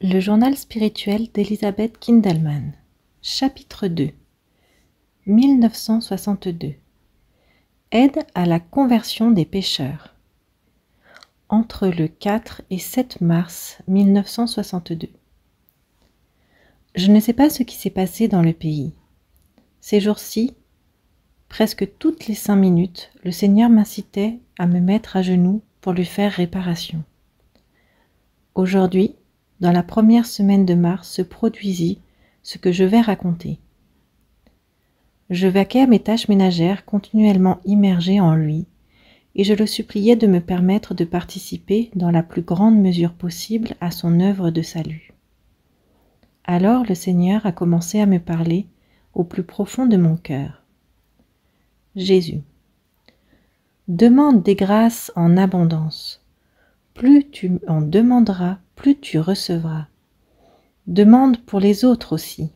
Le journal spirituel d'Elizabeth Kindelman, chapitre 2, 1962. Aide à la conversion des pécheurs. Entre le 4 et 7 mars 1962. Je ne sais pas ce qui s'est passé dans le pays. Ces jours-ci, presque toutes les 5 minutes, le Seigneur m'incitait à me mettre à genoux pour lui faire réparation. Aujourd'hui, dans la première semaine de mars, se produisit ce que je vais raconter. Je vaquais à mes tâches ménagères continuellement immergée en lui, et je le suppliais de me permettre de participer dans la plus grande mesure possible à son œuvre de salut. Alors le Seigneur a commencé à me parler au plus profond de mon cœur. Jésus, demande des grâces en abondance. Plus tu en demanderas, plus tu recevras. Demande pour les autres aussi.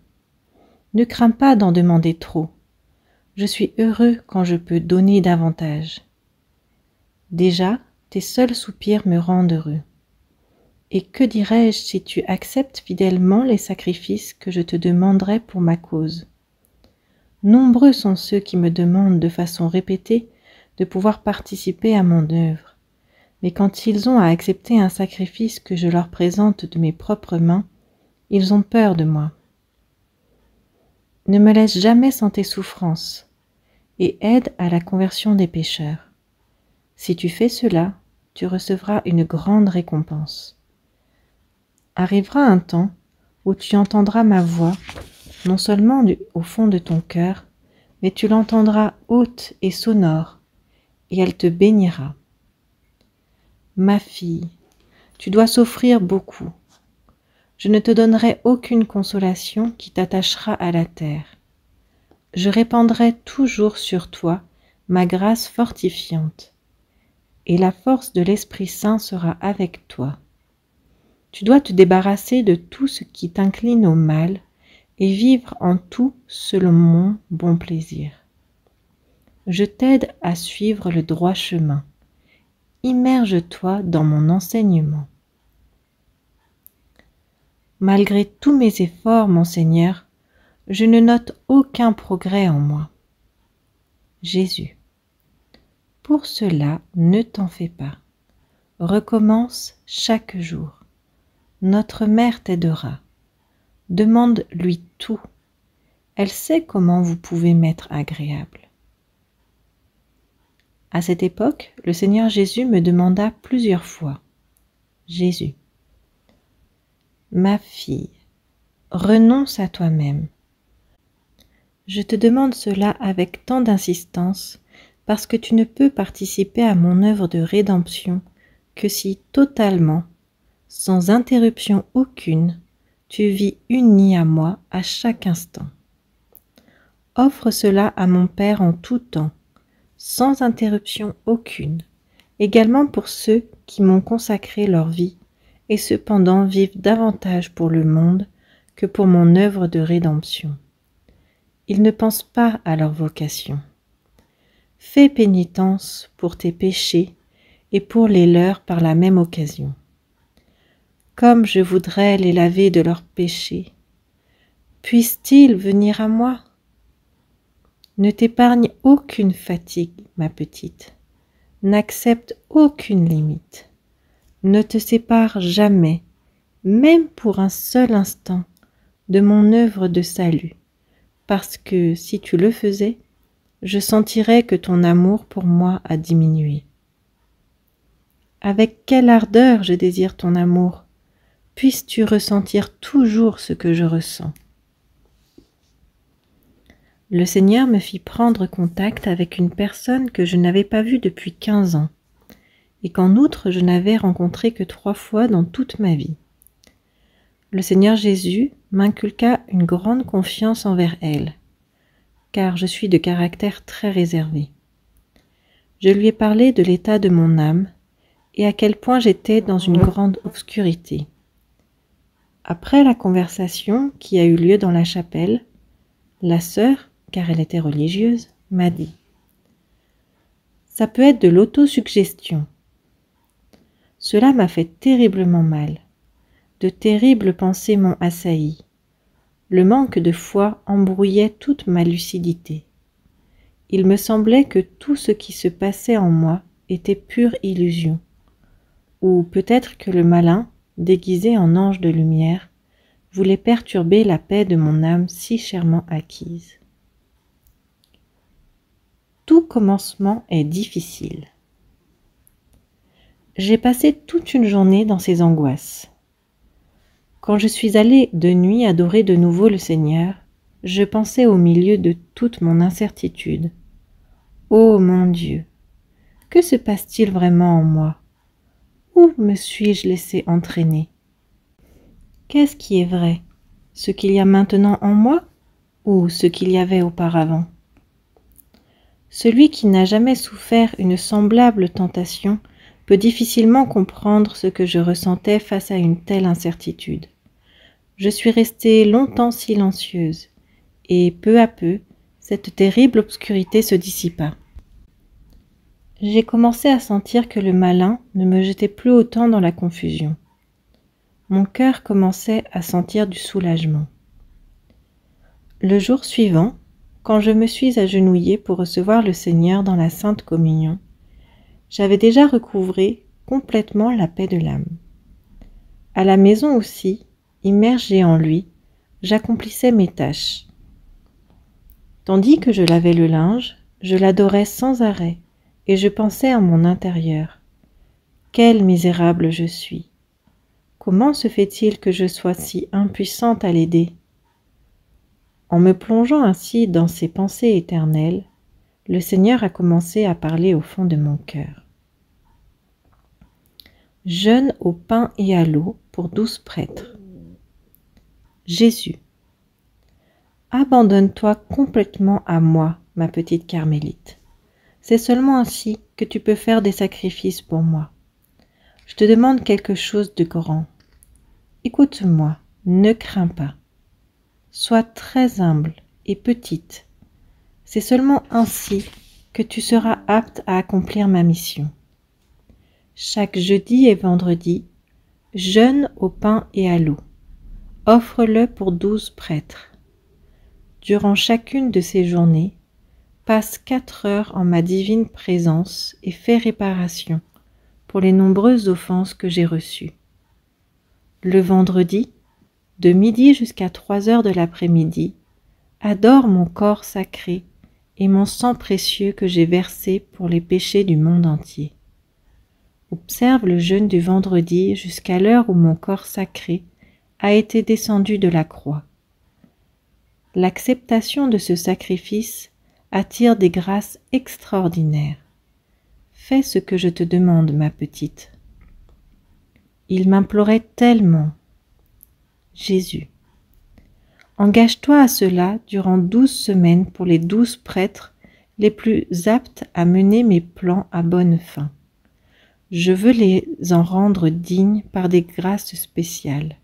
Ne crains pas d'en demander trop. Je suis heureux quand je peux donner davantage. Déjà, tes seuls soupirs me rendent heureux. Et que dirais-je si tu acceptes fidèlement les sacrifices que je te demanderai pour ma cause? Nombreux sont ceux qui me demandent de façon répétée de pouvoir participer à mon œuvre. Mais quand ils ont à accepter un sacrifice que je leur présente de mes propres mains, ils ont peur de moi. Ne me laisse jamais sans tes souffrances et aide à la conversion des pécheurs. Si tu fais cela, tu recevras une grande récompense. Arrivera un temps où tu entendras ma voix, non seulement au fond de ton cœur, mais tu l'entendras haute et sonore, et elle te bénira. Ma fille, tu dois souffrir beaucoup. Je ne te donnerai aucune consolation qui t'attachera à la terre. Je répandrai toujours sur toi ma grâce fortifiante, et la force de l'Esprit Saint sera avec toi. Tu dois te débarrasser de tout ce qui t'incline au mal et vivre en tout selon mon bon plaisir. Je t'aide à suivre le droit chemin. Immerge-toi dans mon enseignement. Malgré tous mes efforts, mon Seigneur, je ne note aucun progrès en moi. Jésus. Pour cela, ne t'en fais pas. Recommence chaque jour. Notre mère t'aidera. Demande-lui tout. Elle sait comment vous pouvez m'être agréable. À cette époque, le Seigneur Jésus me demanda plusieurs fois. Jésus. Ma fille, renonce à toi-même. Je te demande cela avec tant d'insistance parce que tu ne peux participer à mon œuvre de rédemption que si totalement, sans interruption aucune, tu vis uni à moi à chaque instant. Offre cela à mon Père en tout temps, sans interruption aucune, également pour ceux qui m'ont consacré leur vie et cependant vivent davantage pour le monde que pour mon œuvre de rédemption. Ils ne pensent pas à leur vocation. Fais pénitence pour tes péchés et pour les leurs par la même occasion. Comme je voudrais les laver de leurs péchés, puissent-ils venir à moi? Ne t'épargne aucune fatigue, ma petite. N'accepte aucune limite. Ne te sépare jamais, même pour un seul instant, de mon œuvre de salut, parce que si tu le faisais, je sentirais que ton amour pour moi a diminué. Avec quelle ardeur je désire ton amour, puisses-tu ressentir toujours ce que je ressens. Le Seigneur me fit prendre contact avec une personne que je n'avais pas vue depuis 15 ans, et qu'en outre je n'avais rencontrée que 3 fois dans toute ma vie. Le Seigneur Jésus m'inculqua une grande confiance envers elle, car je suis de caractère très réservé. Je lui ai parlé de l'état de mon âme et à quel point j'étais dans une grande obscurité. Après la conversation qui a eu lieu dans la chapelle, la sœur, car elle était religieuse, m'a dit « Ça peut être de l'autosuggestion. » Cela m'a fait terriblement mal. de terribles pensées m'ont assailli. Le manque de foi embrouillait toute ma lucidité. Il me semblait que tout ce qui se passait en moi était pure illusion, ou peut-être que le malin, déguisé en ange de lumière, voulait perturber la paix de mon âme si chèrement acquise. Tout commencement est difficile. J'ai passé toute une journée dans ces angoisses. Quand je suis allée de nuit adorer de nouveau le Seigneur, je pensais au milieu de toute mon incertitude. Ô mon Dieu, que se passe-t-il vraiment en moi? Où me suis-je laissé entraîner? Qu'est-ce qui est vrai? Ce qu'il y a maintenant en moi ou ce qu'il y avait auparavant? Celui qui n'a jamais souffert une semblable tentation peut difficilement comprendre ce que je ressentais face à une telle incertitude. Je suis restée longtemps silencieuse, et peu à peu, cette terrible obscurité se dissipa. J'ai commencé à sentir que le malin ne me jetait plus autant dans la confusion. Mon cœur commençait à sentir du soulagement. Le jour suivant, quand je me suis agenouillée pour recevoir le Seigneur dans la Sainte Communion, j'avais déjà recouvré complètement la paix de l'âme. À la maison aussi, immergée en lui, j'accomplissais mes tâches. Tandis que je lavais le linge, je l'adorais sans arrêt et je pensais à mon intérieur. Quelle misérable je suis! Comment se fait-il que je sois si impuissante à l'aider? En me plongeant ainsi dans ces pensées éternelles, le Seigneur a commencé à parler au fond de mon cœur. Jeûne au pain et à l'eau pour 12 prêtres. Jésus. Abandonne-toi complètement à moi, ma petite carmélite. C'est seulement ainsi que tu peux faire des sacrifices pour moi. Je te demande quelque chose de grand. Écoute-moi, ne crains pas. Sois très humble et petite. C'est seulement ainsi que tu seras apte à accomplir ma mission. Chaque jeudi et vendredi, jeûne au pain et à l'eau. Offre-le pour 12 prêtres. Durant chacune de ces journées, passe 4 heures en ma divine présence et fais réparation pour les nombreuses offenses que j'ai reçues. Le vendredi, de midi jusqu'à 3 heures de l'après-midi, adore mon corps sacré et mon sang précieux que j'ai versé pour les péchés du monde entier. Observe le jeûne du vendredi jusqu'à l'heure où mon corps sacré a été descendu de la croix. L'acceptation de ce sacrifice attire des grâces extraordinaires. Fais ce que je te demande, ma petite. Il m'implorait tellement. Jésus. Engage-toi à cela durant 12 semaines pour les 12 prêtres les plus aptes à mener mes plans à bonne fin. Je veux les en rendre dignes par des grâces spéciales.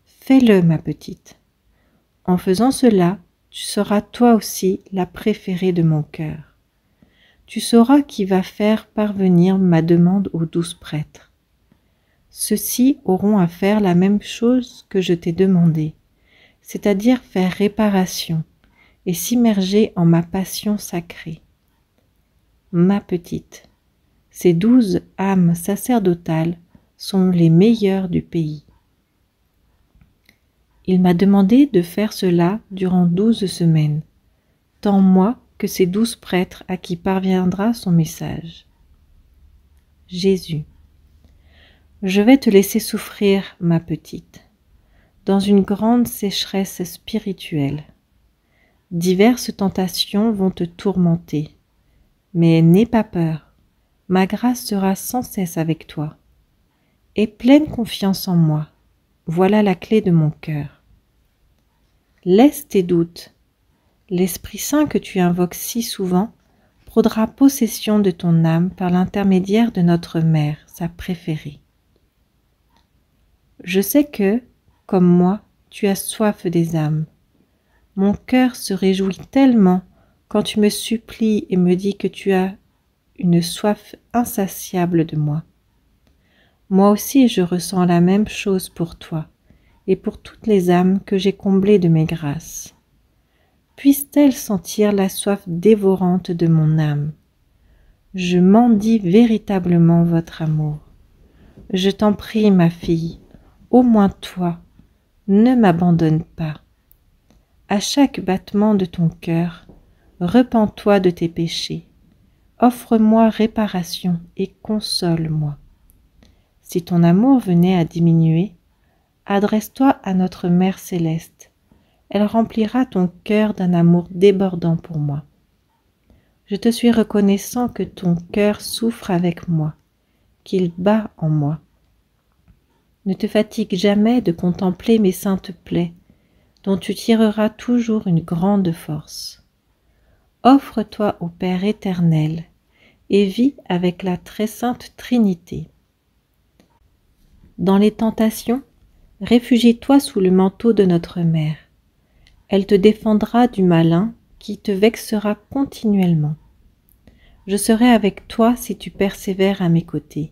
Fais-le, ma petite. En faisant cela, tu seras toi aussi la préférée de mon cœur. Tu sauras qui va faire parvenir ma demande aux 12 prêtres. Ceux-ci auront à faire la même chose que je t'ai demandé, c'est-à-dire faire réparation et s'immerger en ma passion sacrée. Ma petite, ces 12 âmes sacerdotales sont les meilleures du pays. Il m'a demandé de faire cela durant 12 semaines, tant moi que ces 12 prêtres à qui parviendra son message. Jésus. Je vais te laisser souffrir, ma petite, dans une grande sécheresse spirituelle. Diverses tentations vont te tourmenter, mais n'aie pas peur, ma grâce sera sans cesse avec toi. Aie pleine confiance en moi, voilà la clé de mon cœur. Laisse tes doutes. L'Esprit Saint que tu invoques si souvent prendra possession de ton âme par l'intermédiaire de notre Mère, sa préférée. Je sais que, comme moi, tu as soif des âmes. Mon cœur se réjouit tellement quand tu me supplies et me dis que tu as une soif insatiable de moi. Moi aussi je ressens la même chose pour toi et pour toutes les âmes que j'ai comblées de mes grâces. Puissent-elles sentir la soif dévorante de mon âme. Je mendie véritablement votre amour. Je t'en prie, ma fille, au moins toi, ne m'abandonne pas. À chaque battement de ton cœur, repens-toi de tes péchés. Offre-moi réparation et console-moi. Si ton amour venait à diminuer, adresse-toi à notre Mère céleste. Elle remplira ton cœur d'un amour débordant pour moi. Je te suis reconnaissant que ton cœur souffre avec moi, qu'il bat en moi. Ne te fatigue jamais de contempler mes saintes plaies, dont tu tireras toujours une grande force. Offre-toi au Père éternel et vis avec la très sainte Trinité. Dans les tentations, réfugie-toi sous le manteau de notre Mère. Elle te défendra du malin qui te vexera continuellement. Je serai avec toi si tu persévères à mes côtés.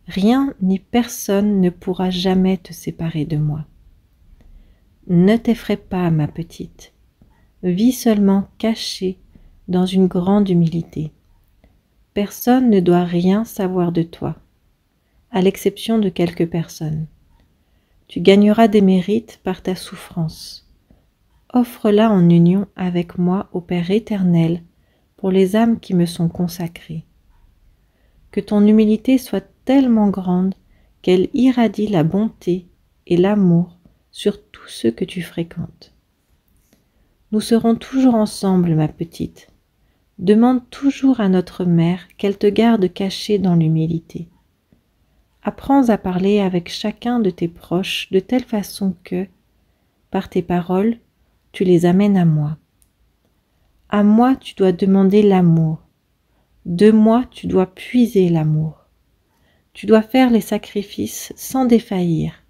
Rien ni personne ne pourra jamais te séparer de moi. Ne t'effraie pas, ma petite. Vis seulement cachée dans une grande humilité. Personne ne doit rien savoir de toi, à l'exception de quelques personnes. Tu gagneras des mérites par ta souffrance. Offre-la en union avec moi au Père éternel pour les âmes qui me sont consacrées. Que ton humilité soit tellement grande qu'elle irradie la bonté et l'amour sur tous ceux que tu fréquentes. Nous serons toujours ensemble, ma petite. Demande toujours à notre Mère qu'elle te garde cachée dans l'humilité. Apprends à parler avec chacun de tes proches de telle façon que, par tes paroles, tu les amènes à moi. À moi, tu dois demander l'amour. De moi, tu dois puiser l'amour. Tu dois faire les sacrifices sans défaillir,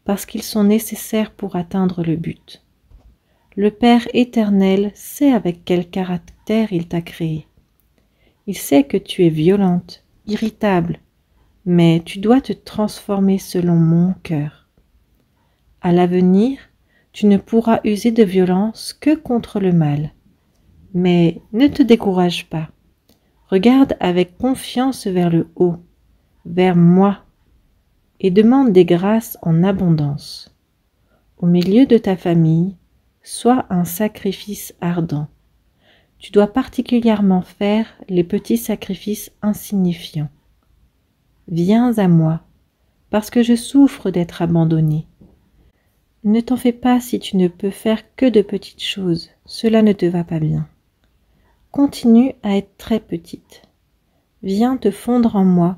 parce qu'ils sont nécessaires pour atteindre le but. Le Père éternel sait avec quel caractère il t'a créé. Il sait que tu es violente, irritable, mais tu dois te transformer selon mon cœur. À l'avenir, tu ne pourras user de violence que contre le mal. Mais ne te décourage pas. Regarde avec confiance vers le haut, vers moi, et demande des grâces en abondance. Au milieu de ta famille, sois un sacrifice ardent. Tu dois particulièrement faire les petits sacrifices insignifiants. Viens à moi, parce que je souffre d'être abandonnée. Ne t'en fais pas si tu ne peux faire que de petites choses, cela ne te va pas bien. Continue à être très petite. Viens te fondre en moi,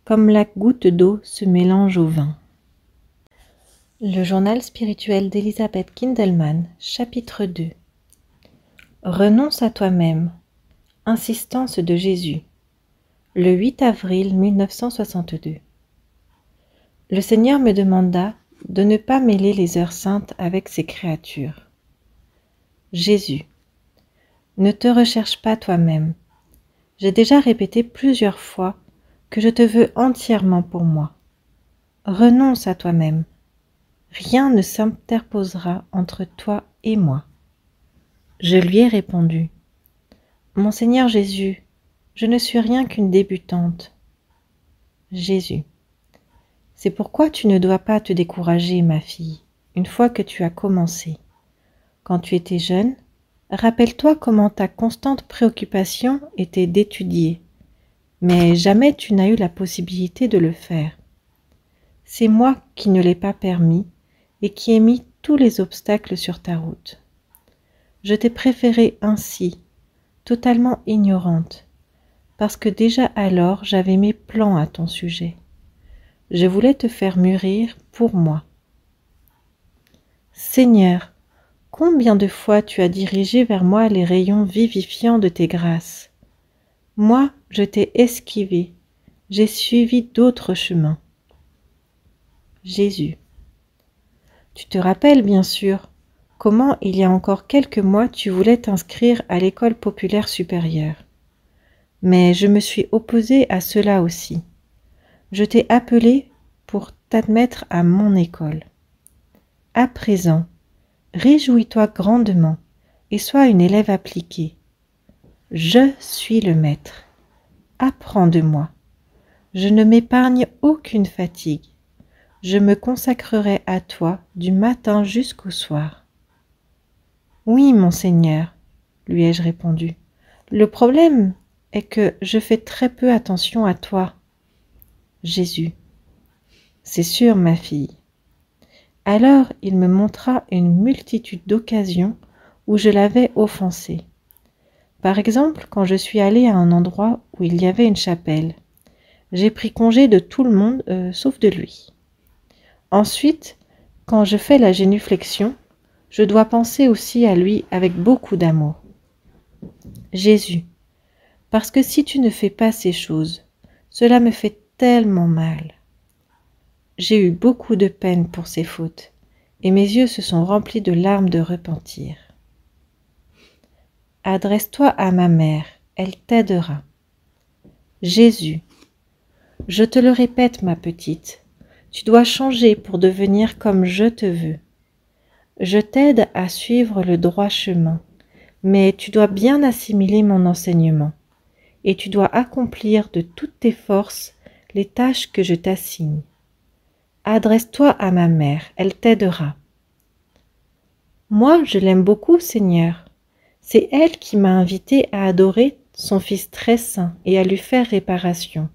comme la goutte d'eau se mélange au vin. Le journal spirituel d'Elisabeth Kindelman, chapitre 2. Renonce à toi-même. Insistance de Jésus. Le 8 avril 1962. Le Seigneur me demanda de ne pas mêler les heures saintes avec ses créatures. Jésus. Ne te recherche pas toi-même. J'ai déjà répété plusieurs fois que je te veux entièrement pour moi. Renonce à toi-même. Rien ne s'interposera entre toi et moi. Je lui ai répondu. Mon Seigneur Jésus, je ne suis rien qu'une débutante. Jésus. C'est pourquoi tu ne dois pas te décourager, ma fille, une fois que tu as commencé. Quand tu étais jeune, rappelle-toi comment ta constante préoccupation était d'étudier, mais jamais tu n'as eu la possibilité de le faire. C'est moi qui ne l'ai pas permis et qui ai mis tous les obstacles sur ta route. Je t'ai préférée ainsi, totalement ignorante, parce que déjà alors j'avais mes plans à ton sujet. Je voulais te faire mûrir pour moi. Seigneur, combien de fois tu as dirigé vers moi les rayons vivifiants de tes grâces. Moi, je t'ai esquivé, j'ai suivi d'autres chemins. Jésus. Tu te rappelles bien sûr comment il y a encore quelques mois tu voulais t'inscrire à l'école populaire supérieure. Mais je me suis opposée à cela aussi. Je t'ai appelé pour t'admettre à mon école. À présent, réjouis-toi grandement et sois une élève appliquée. Je suis le maître. Apprends de moi. Je ne m'épargne aucune fatigue. Je me consacrerai à toi du matin jusqu'au soir. Oui, mon Seigneur, lui ai-je répondu. Le problème est que je fais très peu attention à toi. Jésus. C'est sûr, ma fille. Alors il me montra une multitude d'occasions où je l'avais offensé. Par exemple, quand je suis allée à un endroit où il y avait une chapelle, j'ai pris congé de tout le monde sauf de lui. Ensuite, quand je fais la génuflexion, je dois penser aussi à lui avec beaucoup d'amour. Jésus, parce que si tu ne fais pas ces choses, cela me fait tellement mal. J'ai eu beaucoup de peine pour ces fautes, et mes yeux se sont remplis de larmes de repentir. Adresse-toi à ma mère, elle t'aidera. Jésus, je te le répète, ma petite, tu dois changer pour devenir comme je te veux. Je t'aide à suivre le droit chemin, mais tu dois bien assimiler mon enseignement, et tu dois accomplir de toutes tes forces les tâches que je t'assigne. Adresse-toi à ma mère, elle t'aidera. Moi, je l'aime beaucoup, Seigneur. C'est elle qui m'a invité à adorer son Fils très saint et à lui faire réparation.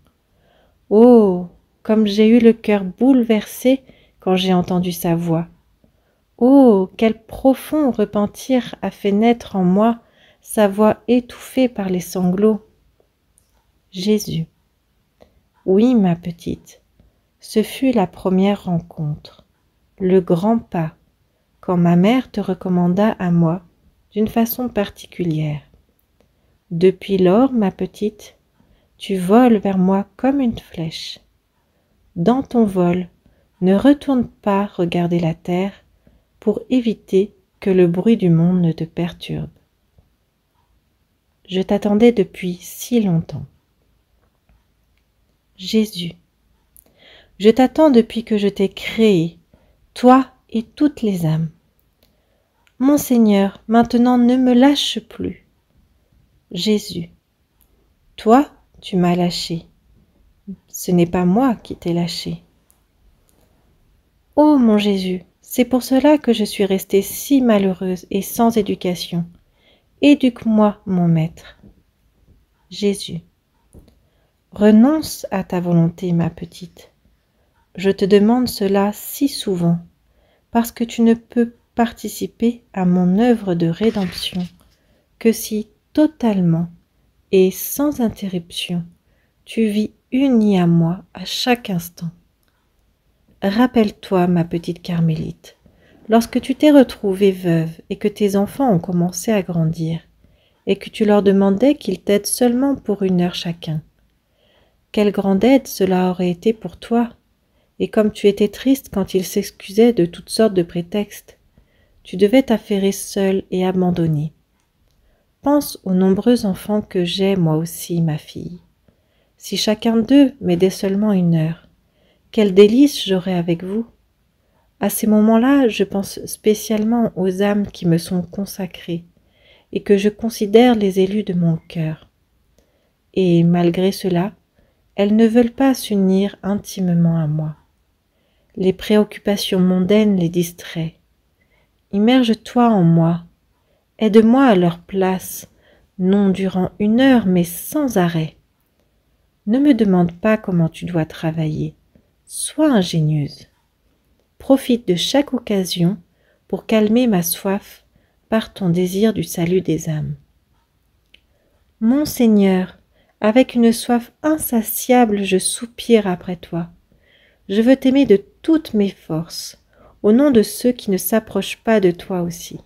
Oh, comme j'ai eu le cœur bouleversé quand j'ai entendu sa voix. Oh, quel profond repentir a fait naître en moi sa voix étouffée par les sanglots. Jésus. Oui, ma petite, ce fut la première rencontre, le grand pas, quand ma mère te recommanda à moi d'une façon particulière. Depuis lors, ma petite, tu voles vers moi comme une flèche. Dans ton vol, ne retourne pas regarder la terre pour éviter que le bruit du monde ne te perturbe. Je t'attendais depuis si longtemps. Jésus, je t'attends depuis que je t'ai créé, toi et toutes les âmes. Mon Seigneur, maintenant ne me lâche plus. Jésus, toi, tu m'as lâché. Ce n'est pas moi qui t'ai lâché. Oh mon Jésus, c'est pour cela que je suis restée si malheureuse et sans éducation. Éduque-moi, mon Maître. Jésus, renonce à ta volonté, ma petite. Je te demande cela si souvent, parce que tu ne peux participer à mon œuvre de rédemption que si totalement et sans interruption tu vis unie à moi à chaque instant. Rappelle-toi, ma petite Carmélite, lorsque tu t'es retrouvée veuve et que tes enfants ont commencé à grandir, et que tu leur demandais qu'ils t'aident seulement pour 1 heure chacun. Quelle grande aide cela aurait été pour toi, et comme tu étais triste quand ils s'excusaient de toutes sortes de prétextes, tu devais t'affairer seule et abandonnée. Pense aux nombreux enfants que j'ai moi aussi, ma fille. Si chacun d'eux m'aidait seulement 1 heure, quel délice j'aurais avec vous. À ces moments-là, je pense spécialement aux âmes qui me sont consacrées et que je considère les élus de mon cœur. Et malgré cela, elles ne veulent pas s'unir intimement à moi. Les préoccupations mondaines les distraient. Immerge-toi en moi. Aide-moi à leur place, non durant 1 heure, mais sans arrêt. Ne me demande pas comment tu dois travailler. Sois ingénieuse. Profite de chaque occasion pour calmer ma soif par ton désir du salut des âmes. Mon Seigneur, avec une soif insatiable, je soupire après toi. Je veux t'aimer de toutes mes forces, au nom de ceux qui ne s'approchent pas de toi aussi.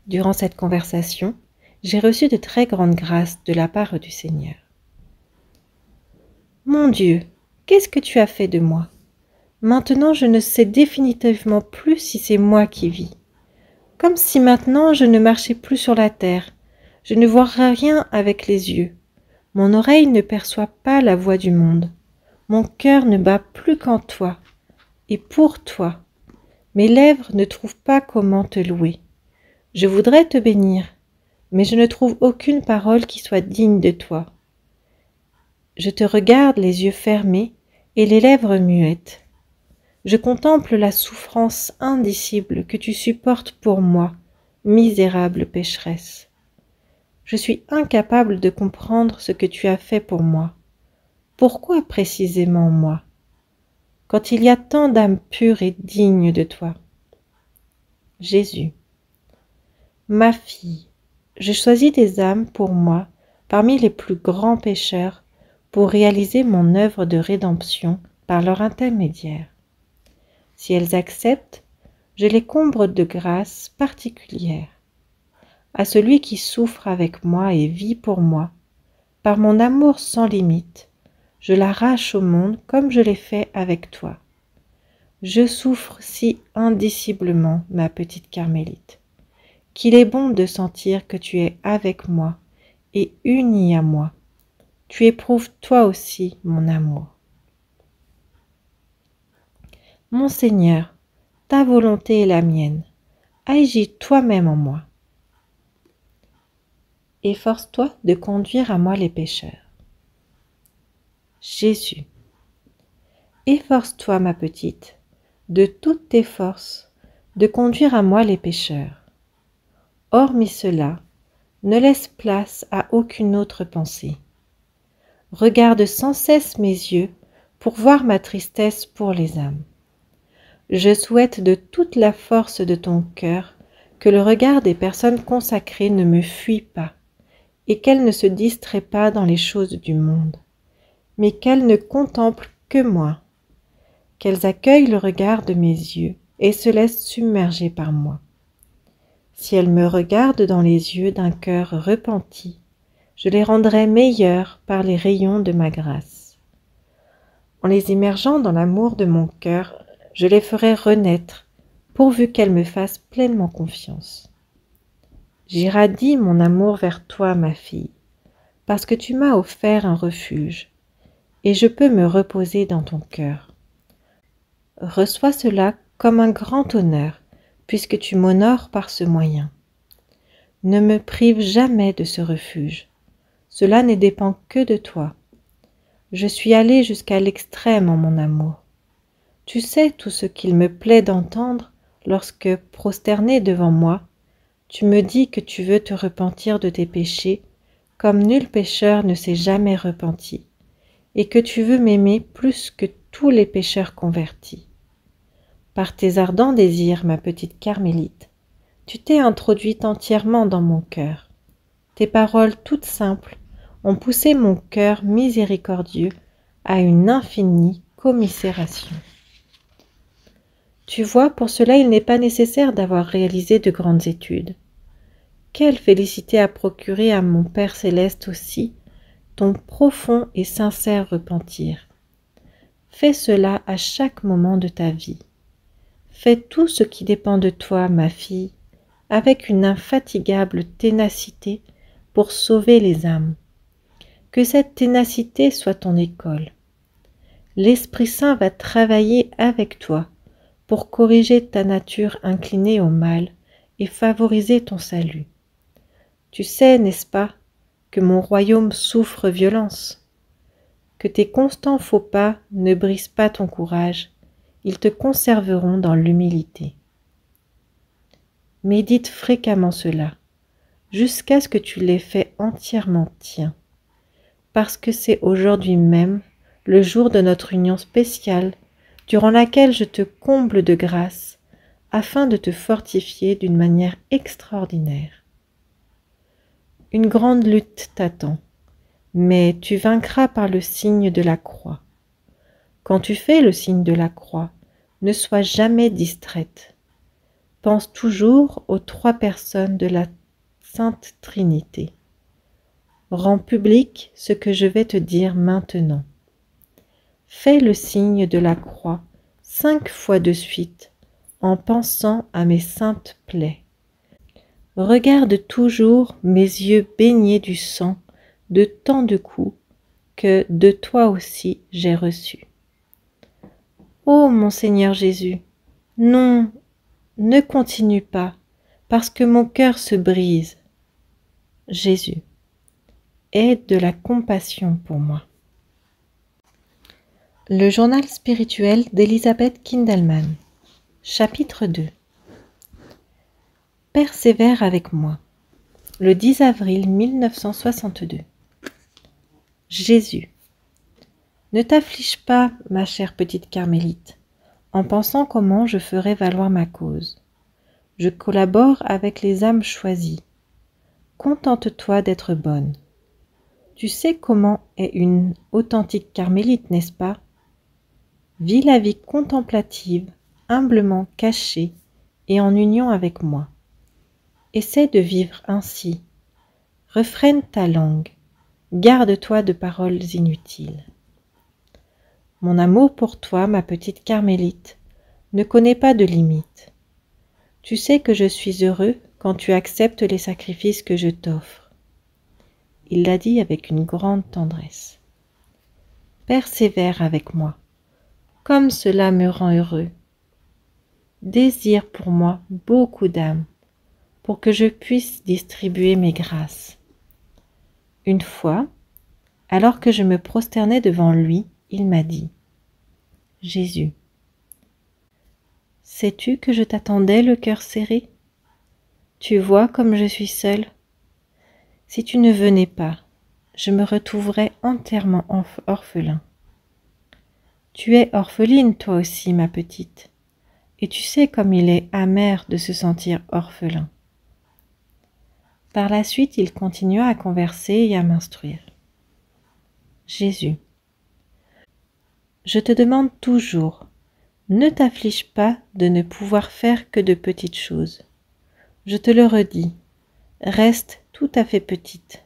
Durant cette conversation, j'ai reçu de très grandes grâces de la part du Seigneur. Mon Dieu, qu'est-ce que tu as fait de moi? Maintenant, je ne sais définitivement plus si c'est moi qui vis. Comme si maintenant je ne marchais plus sur la terre. Je ne vois rien avec les yeux. Mon oreille ne perçoit pas la voix du monde. Mon cœur ne bat plus qu'en toi, et pour toi. Mes lèvres ne trouvent pas comment te louer. Je voudrais te bénir, mais je ne trouve aucune parole qui soit digne de toi. Je te regarde les yeux fermés et les lèvres muettes. Je contemple la souffrance indicible que tu supportes pour moi, misérable pécheresse. Je suis incapable de comprendre ce que tu as fait pour moi. Pourquoi précisément moi, quand il y a tant d'âmes pures et dignes de toi? Jésus. Ma fille, je choisis des âmes pour moi parmi les plus grands pécheurs pour réaliser mon œuvre de rédemption par leur intermédiaire. Si elles acceptent, je les comble de grâces particulières. À celui qui souffre avec moi et vit pour moi, par mon amour sans limite, je l'arrache au monde comme je l'ai fait avec toi. Je souffre si indiciblement, ma petite Carmélite, qu'il est bon de sentir que tu es avec moi et unie à moi. Tu éprouves toi aussi mon amour. Mon Seigneur, ta volonté est la mienne. Agis toi-même en moi. Efforce-toi de conduire à moi les pécheurs. Jésus. Efforce-toi, ma petite, de toutes tes forces, de conduire à moi les pécheurs. Hormis cela, ne laisse place à aucune autre pensée. Regarde sans cesse mes yeux pour voir ma tristesse pour les âmes. Je souhaite de toute la force de ton cœur que le regard des personnes consacrées ne me fuit pas et qu'elles ne se distraient pas dans les choses du monde, mais qu'elles ne contemplent que moi, qu'elles accueillent le regard de mes yeux et se laissent submerger par moi. Si elles me regardent dans les yeux d'un cœur repenti, je les rendrai meilleures par les rayons de ma grâce. En les immergeant dans l'amour de mon cœur, je les ferai renaître, pourvu qu'elles me fassent pleinement confiance. J'irradie mon amour vers toi, ma fille, parce que tu m'as offert un refuge, et je peux me reposer dans ton cœur. Reçois cela comme un grand honneur, puisque tu m'honores par ce moyen. Ne me prive jamais de ce refuge. Cela ne dépend que de toi. Je suis allée jusqu'à l'extrême en mon amour. Tu sais tout ce qu'il me plaît d'entendre lorsque, prosterné devant moi, tu me dis que tu veux te repentir de tes péchés comme nul pécheur ne s'est jamais repenti, et que tu veux m'aimer plus que tous les pécheurs convertis. Par tes ardents désirs, ma petite Carmélite, tu t'es introduite entièrement dans mon cœur. Tes paroles toutes simples ont poussé mon cœur miséricordieux à une infinie commisération. Tu vois, pour cela il n'est pas nécessaire d'avoir réalisé de grandes études. Quelle félicité à procurer à mon Père céleste aussi ton profond et sincère repentir. Fais cela à chaque moment de ta vie. Fais tout ce qui dépend de toi, ma fille, avec une infatigable ténacité pour sauver les âmes. Que cette ténacité soit ton école. L'Esprit Saint va travailler avec toi pour corriger ta nature inclinée au mal et favoriser ton salut. Tu sais, n'est-ce pas, que mon royaume souffre violence, que tes constants faux pas ne brisent pas ton courage, ils te conserveront dans l'humilité. Médite fréquemment cela, jusqu'à ce que tu l'aies fait entièrement tien, parce que c'est aujourd'hui même le jour de notre union spéciale, durant laquelle je te comble de grâce, afin de te fortifier d'une manière extraordinaire. Une grande lutte t'attend, mais tu vaincras par le signe de la croix. Quand tu fais le signe de la croix, ne sois jamais distraite. Pense toujours aux 3 personnes de la Sainte Trinité. Rends public ce que je vais te dire maintenant. Fais le signe de la croix 5 fois de suite, en pensant à mes saintes plaies. Regarde toujours mes yeux baignés du sang de tant de coups que de toi aussi j'ai reçu. Ô mon Seigneur Jésus, non, ne continue pas, parce que mon cœur se brise. Jésus, aie de la compassion pour moi. Le journal spirituel d'Elisabeth Kindelman, chapitre 2. Persévère avec moi. Le 10 avril 1962. Jésus. Ne t'afflige pas, ma chère petite carmélite, en pensant comment je ferai valoir ma cause. Je collabore avec les âmes choisies. Contente-toi d'être bonne. Tu sais comment est une authentique carmélite, n'est-ce pas? Vis la vie contemplative, humblement cachée et en union avec moi. Essaie de vivre ainsi. Refrène ta langue. Garde-toi de paroles inutiles. Mon amour pour toi, ma petite carmélite, ne connaît pas de limites. Tu sais que je suis heureux quand tu acceptes les sacrifices que je t'offre. Il l'a dit avec une grande tendresse. Persévère avec moi, comme cela me rend heureux. Désire pour moi beaucoup d'âmes, pour que je puisse distribuer mes grâces. Une fois, alors que je me prosternais devant lui, il m'a dit, « Jésus, sais-tu que je t'attendais le cœur serré? Tu vois comme je suis seule. Si tu ne venais pas, je me retrouverais entièrement orphelin. Tu es orpheline toi aussi, ma petite, et tu sais comme il est amer de se sentir orphelin. » Par la suite, il continua à converser et à m'instruire. Jésus, je te demande toujours, ne t'afflige pas de ne pouvoir faire que de petites choses. Je te le redis, reste tout à fait petite.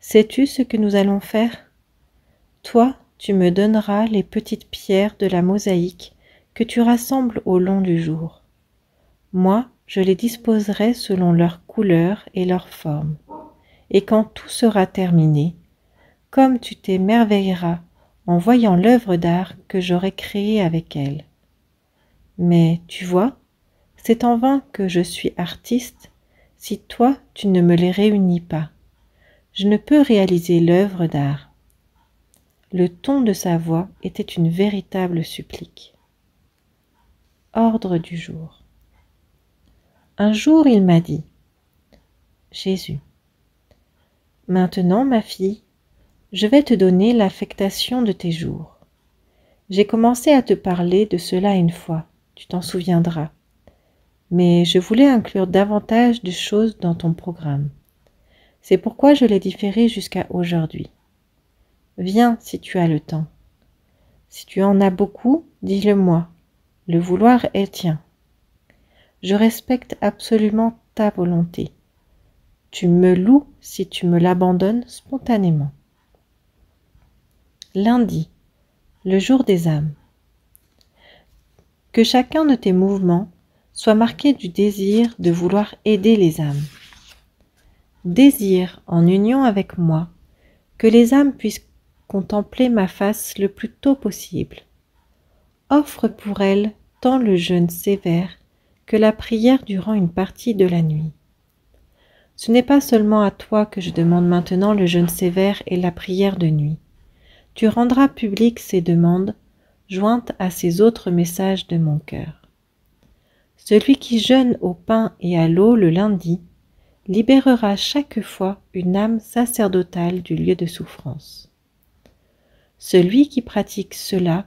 Sais-tu ce que nous allons faire? Toi, tu me donneras les petites pierres de la mosaïque que tu rassembles au long du jour. Moi, je les disposerai selon leur couleur et leur forme. Et quand tout sera terminé, comme tu t'émerveilleras en voyant l'œuvre d'art que j'aurai créée avec elles. Mais tu vois, c'est en vain que je suis artiste si toi tu ne me les réunis pas. Je ne peux réaliser l'œuvre d'art. Le ton de sa voix était une véritable supplique. Ordre du jour. Un jour il m'a dit, « Jésus, maintenant ma fille, je vais te donner l'affectation de tes jours. J'ai commencé à te parler de cela une fois, tu t'en souviendras. Mais je voulais inclure davantage de choses dans ton programme. C'est pourquoi je l'ai différé jusqu'à aujourd'hui. Viens si tu as le temps. Si tu en as beaucoup, dis-le-moi. Le vouloir est tien. Je respecte absolument ta volonté. Tu me loues si tu me l'abandonnes spontanément. Lundi, le jour des âmes. Que chacun de tes mouvements soit marqué du désir de vouloir aider les âmes. Désire, en union avec moi, que les âmes puissent contempler ma face le plus tôt possible. Offre pour elles tant le jeûne sévère que la prière durant une partie de la nuit. Ce n'est pas seulement à toi que je demande maintenant le jeûne sévère et la prière de nuit. Tu rendras publiques ces demandes, jointes à ces autres messages de mon cœur. Celui qui jeûne au pain et à l'eau le lundi libérera chaque fois une âme sacerdotale du lieu de souffrance. Celui qui pratique cela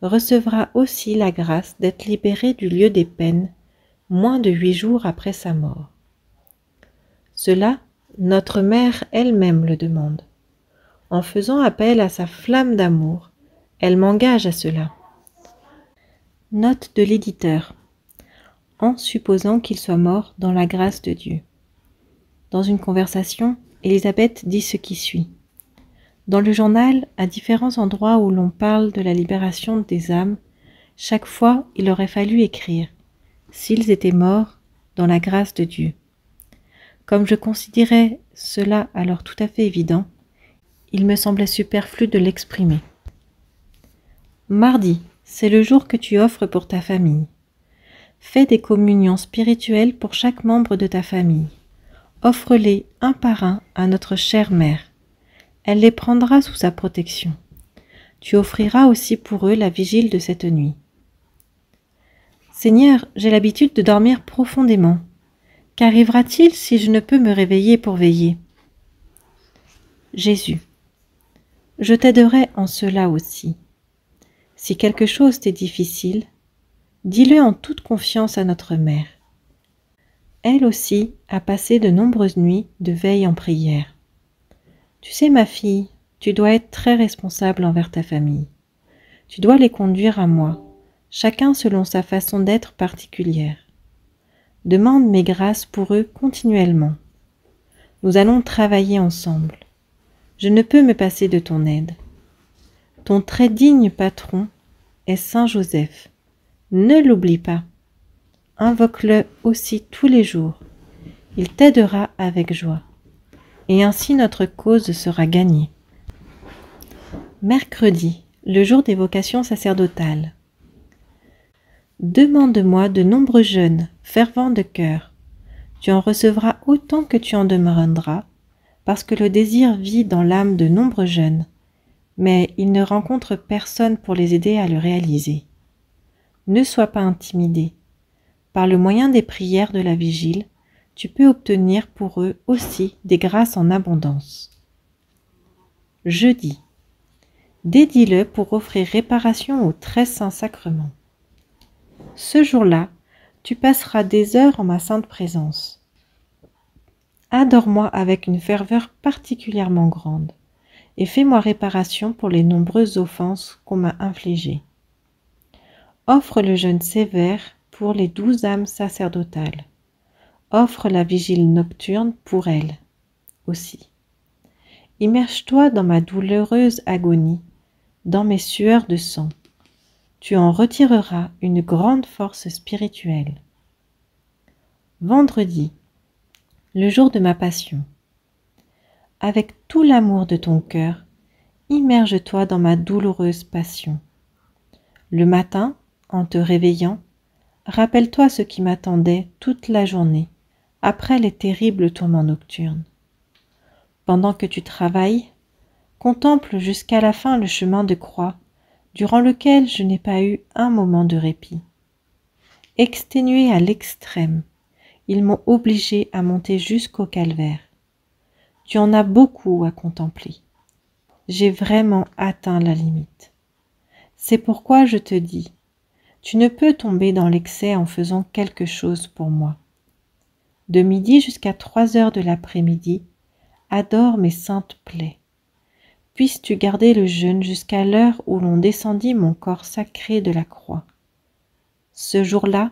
recevra aussi la grâce d'être libéré du lieu des peines moins de 8 jours après sa mort. Cela, notre mère elle-même le demande. En faisant appel à sa flamme d'amour, elle m'engage à cela. Note de l'éditeur. En supposant qu'il soit mort dans la grâce de Dieu. Dans une conversation, Elisabeth dit ce qui suit. Dans le journal, à différents endroits où l'on parle de la libération des âmes, chaque fois il aurait fallu écrire « s'ils étaient morts dans la grâce de Dieu ». Comme je considérais cela alors tout à fait évident, il me semblait superflu de l'exprimer. Mardi, c'est le jour que tu offres pour ta famille. Fais des communions spirituelles pour chaque membre de ta famille. Offre-les un par un à notre chère mère. Elle les prendra sous sa protection. Tu offriras aussi pour eux la vigile de cette nuit. Seigneur, j'ai l'habitude de dormir profondément. Qu'arrivera-t-il si je ne peux me réveiller pour veiller? Jésus, je t'aiderai en cela aussi. Si quelque chose t'est difficile, dis-le en toute confiance à notre mère. Elle aussi a passé de nombreuses nuits de veille en prière. Tu sais, ma fille, tu dois être très responsable envers ta famille. Tu dois les conduire à moi, chacun selon sa façon d'être particulière. Demande mes grâces pour eux continuellement. Nous allons travailler ensemble. Je ne peux me passer de ton aide. Ton très digne patron est Saint Joseph. Ne l'oublie pas. Invoque-le aussi tous les jours. Il t'aidera avec joie. Et ainsi notre cause sera gagnée. Mercredi, le jour des vocations sacerdotales. Demande-moi de nombreux jeûnes, fervents de cœur. Tu en recevras autant que tu en demanderas, parce que le désir vit dans l'âme de nombreux jeunes, mais ils ne rencontrent personne pour les aider à le réaliser. Ne sois pas intimidé. Par le moyen des prières de la vigile, tu peux obtenir pour eux aussi des grâces en abondance. Jeudi, dédie-le pour offrir réparation au très saint sacrement. Ce jour-là, tu passeras des heures en ma sainte présence. Adore-moi avec une ferveur particulièrement grande, et fais-moi réparation pour les nombreuses offenses qu'on m'a infligées. Offre le jeûne sévère pour les 12 âmes sacerdotales. Offre la vigile nocturne pour elles aussi. Immerge-toi dans ma douloureuse agonie, dans mes sueurs de sang. Tu en retireras une grande force spirituelle. Vendredi, le jour de ma passion. Avec tout l'amour de ton cœur, immerge-toi dans ma douloureuse passion. Le matin, en te réveillant, rappelle-toi ce qui m'attendait toute la journée, après les terribles tourments nocturnes. Pendant que tu travailles, contemple jusqu'à la fin le chemin de croix, durant lequel je n'ai pas eu un moment de répit. Exténués à l'extrême, ils m'ont obligé à monter jusqu'au calvaire. Tu en as beaucoup à contempler. J'ai vraiment atteint la limite. C'est pourquoi je te dis, tu ne peux tomber dans l'excès en faisant quelque chose pour moi. De midi jusqu'à 3 heures de l'après-midi, adore mes saintes plaies. Puisses-tu garder le jeûne jusqu'à l'heure où l'on descendit mon corps sacré de la croix. Ce jour-là,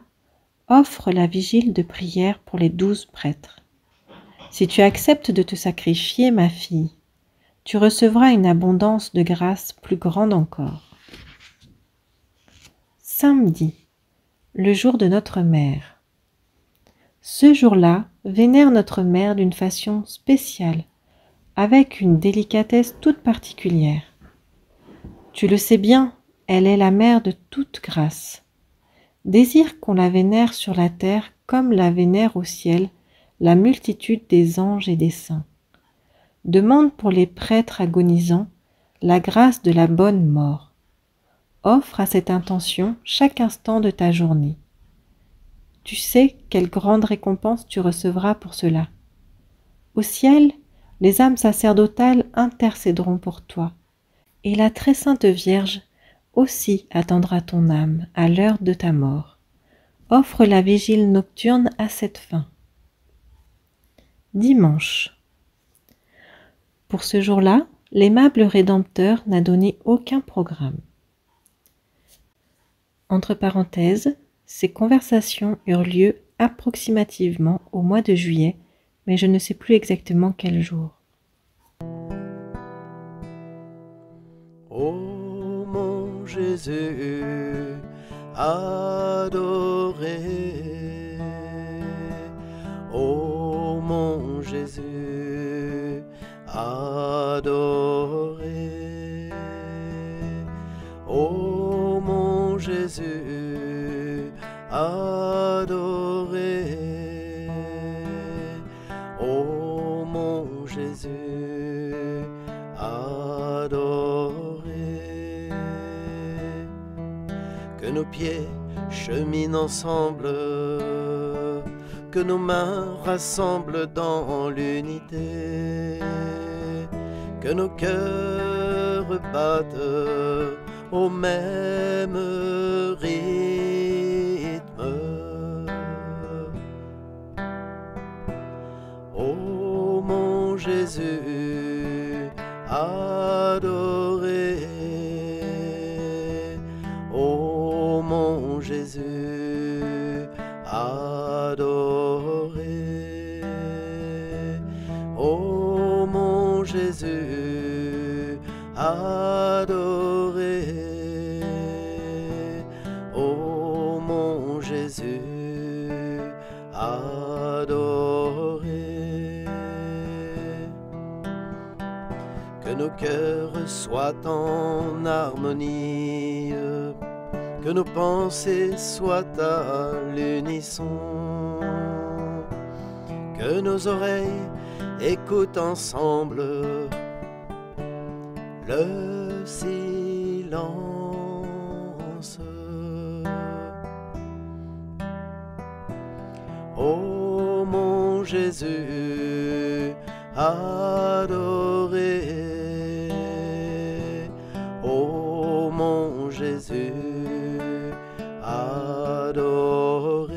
offre la vigile de prière pour les 12 prêtres. Si tu acceptes de te sacrifier, ma fille, tu recevras une abondance de grâce plus grande encore. Samedi, le jour de notre mère. Ce jour-là, vénère notre mère d'une façon spéciale, avec une délicatesse toute particulière. Tu le sais bien, elle est la mère de toute grâce. Désire qu'on la vénère sur la terre comme la vénère au ciel la multitude des anges et des saints. Demande pour les prêtres agonisants la grâce de la bonne mort. Offre à cette intention chaque instant de ta journée. Tu sais quelle grande récompense tu recevras pour cela. Au ciel, les âmes sacerdotales intercéderont pour toi, et la très sainte Vierge aussi attendra ton âme à l'heure de ta mort. Offre la vigile nocturne à cette fin. Dimanche. Pour ce jour-là, l'aimable Rédempteur n'a donné aucun programme. Entre parenthèses, ces conversations eurent lieu approximativement au mois de juillet, mais je ne sais plus exactement quel jour. Ô mon Jésus adoré, ô mon Jésus adoré. adoré. Oh mon Jésus, adoré. Que nos pieds cheminent ensemble, que nos mains rassemblent dans l'unité, que nos cœurs battent au même rythme. Oh mon Jésus, adoré. Oh mon Jésus, adoré. Oh mon Jésus, adoré. Oh mon Jésus, adoré. Que nos cœurs soient en harmonie, que nos pensées soient à l'unisson, que nos oreilles écoutent ensemble le silence. Oh mon Jésus, adoré. Oh mon Jésus, adoré.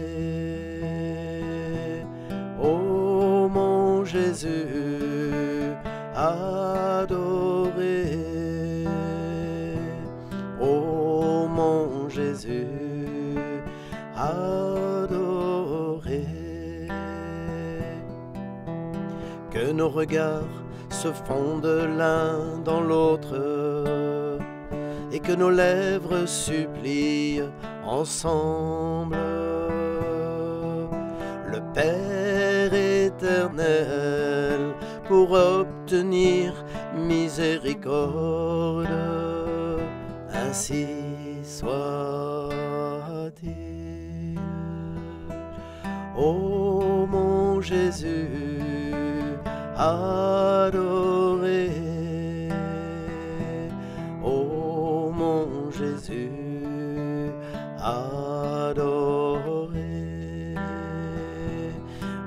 Oh mon Jésus, adoré. Oh mon Jésus, adoré. Que nos regards se fondent l'un dans l'autre et que nos lèvres supplient ensemble le Père éternel pour obtenir miséricorde. Ainsi soit-il. Ô mon Jésus, adoré. Ô mon Jésus, adoré.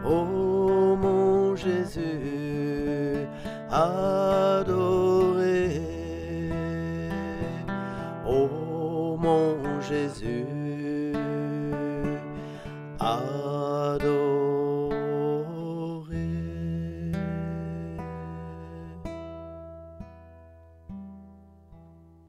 Ô mon Jésus, adoré.